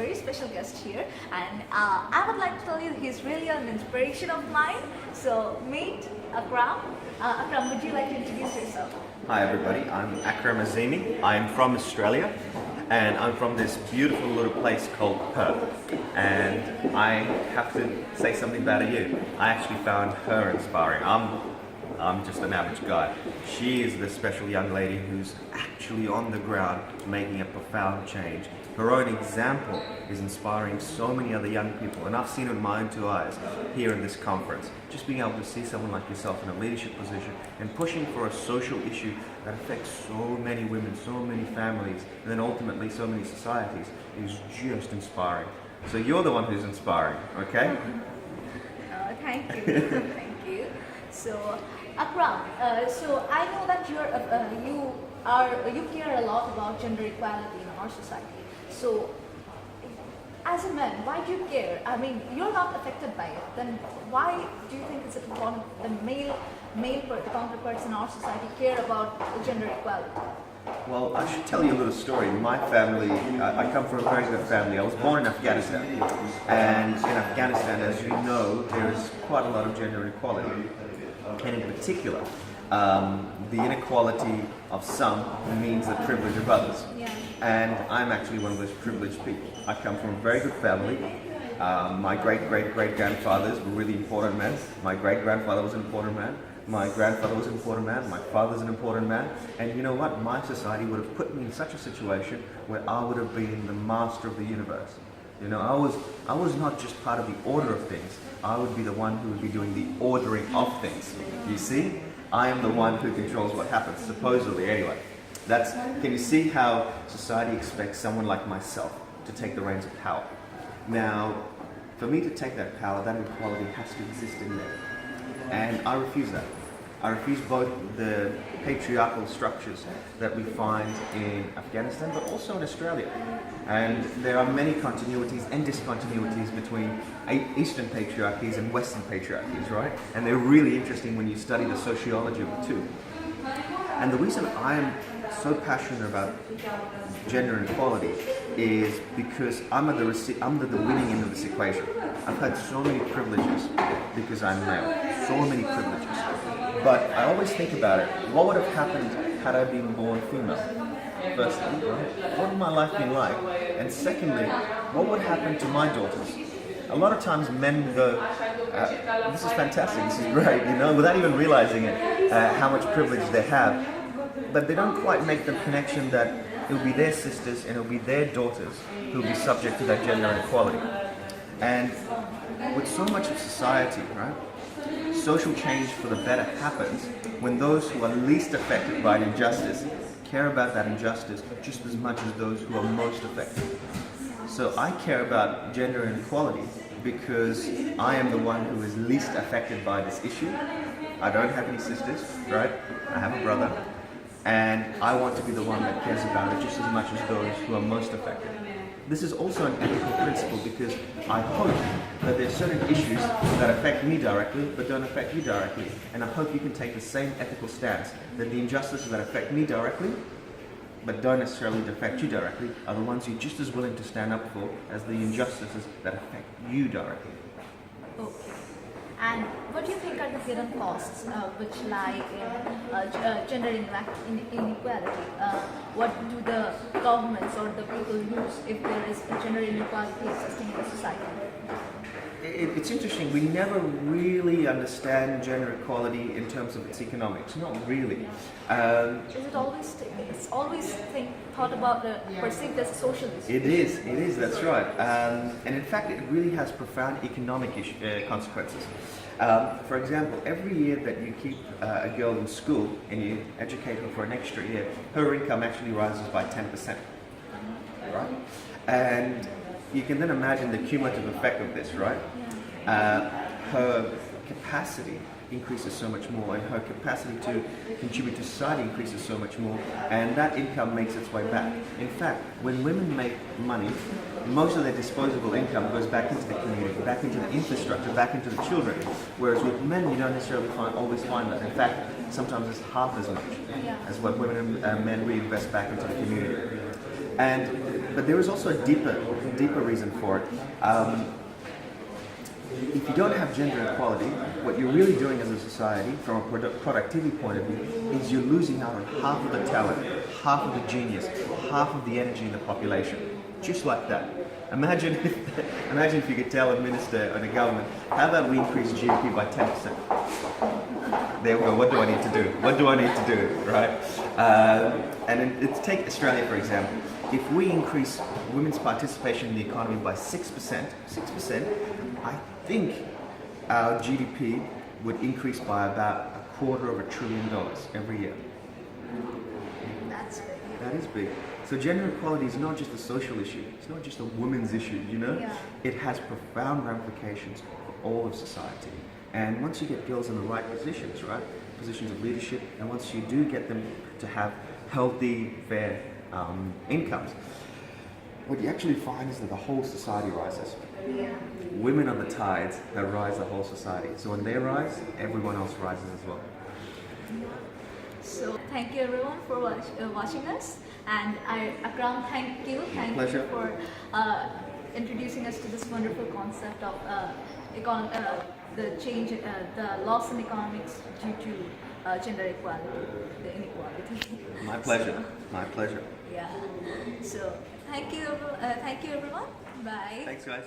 very special guest here, and I would like to tell you he's really an inspiration of mine. So meet Akram. Akram, would you like to introduce yourself? Hi everybody, I'm Akram Azimi. I'm from Australia and I'm from this beautiful little place called Perth. And I have to say something about you. I actually found her inspiring. I'm just an average guy. She is the special young lady who's actually on the ground making a profound change. Her own example is inspiring so many other young people, and I've seen it with my own two eyes here in this conference. Just being able to see someone like yourself in a leadership position and pushing for a social issue that affects so many women, so many families, and then ultimately so many societies is just inspiring. So you're the one who's inspiring, okay? Thank you. Thank you. So, Akram, so I know that you care a lot about gender equality in our society. So, as a man, why do you care? I mean, you're not affected by it. Then why do you think it's important the male counterparts in our society care about gender equality? Well, I should tell you a little story. My family, I come from a very good family. I was born in Afghanistan. And in Afghanistan, as you know, there is quite a lot of gender inequality. And in particular, the inequality of some means the privilege of others. Yeah. And I'm actually one of those privileged people. I come from a very good family. My great-great-great-grandfathers were really important men. My great-grandfather was an important man. My grandfather was an important man. My father's an important man. And you know what? My society would have put me in such a situation where I would have been the master of the universe. You know, I was not just part of the order of things. I would be the one who would be doing the ordering of things. You see? I am the one who controls what happens, supposedly anyway. Can you see how society expects someone like myself to take the reins of power? Now, for me to take that power, that equality has to exist in there. And I refuse that. I refuse both the patriarchal structures that we find in Afghanistan, but also in Australia. And there are many continuities and discontinuities between Eastern patriarchies and Western patriarchies, right? And they're really interesting when you study the sociology of the two. And the reason I am so passionate about gender inequality is because I'm at the winning end of this equation. I've had so many privileges because I'm male, so many privileges. But I always think about it, what would have happened had I been born female? Firstly, right? What would my life been like? And secondly, what would happen to my daughters? A lot of times men go, this is fantastic, this is great, you know, without even realizing it, how much privilege they have. But they don't quite make the connection that it will be their sisters and it will be their daughters who will be subject to that gender inequality. And with so much of society, right, social change for the better happens when those who are least affected by an injustice care about that injustice just as much as those who are most affected. So I care about gender inequality because I am the one who is least affected by this issue. I don't have any sisters, right? I have a brother. And I want to be the one that cares about it just as much as those who are most affected. This is also an ethical principle because I hope that there are certain issues that affect me directly but don't affect you directly. And I hope you can take the same ethical stance that the injustices that affect me directly but don't necessarily affect you directly are the ones you're just as willing to stand up for as the injustices that affect you directly. Okay. And what do you think are the hidden costs which lie in gender inequality? What do the governments or the people use if there is a gender inequality existing in the society? It's interesting, we never really understand gender equality in terms of its economics, not really. Is it always, it's always thought about, perceived as a social issue? It is, that's right. And in fact, it really has profound economic consequences. For example, every year that you keep a girl in school and you educate her for an extra year, her income actually rises by 10%, right? And you can then imagine the cumulative effect of this, right? Her capacity increases so much more, and her capacity to contribute to society increases so much more, and that income makes its way back. In fact, when women make money, most of their disposable income goes back into the community, back into the infrastructure, back into the children, whereas with men you don't necessarily always find that. In fact, sometimes it's half as much as what women and men reinvest back into the community. And But there is also a deeper reason for it. If you don't have gender equality, what you're really doing as a society, from a productivity point of view, is you're losing out on half of the talent, half of the genius, half of the energy in the population. Just like that. Imagine if you could tell a minister or the government, how about we increase GDP by 10%? There we go. What do I need to do? What do I need to do, right? Let's take Australia, for example. If we increase women's participation in the economy by 6%, I think our GDP would increase by about $250 billion every year. That's big. That is big. So gender equality is not just a social issue. It's not just a women's issue, you know? Yeah. It has profound ramifications for all of society. And once you get girls in the right positions, right? Positions of leadership, and once you do get them to have healthy, fair incomes, what you actually find is that the whole society rises. Yeah. Women are the tides that rise the whole society. So when they rise, everyone else rises as well. So thank you everyone for watching us, and Akram, thank you Pleasure. for introducing us to this wonderful concept of the change, the loss in economics due to gender equality, the inequality. My pleasure. My pleasure. Yeah. So thank you everyone. Bye. Thanks, guys.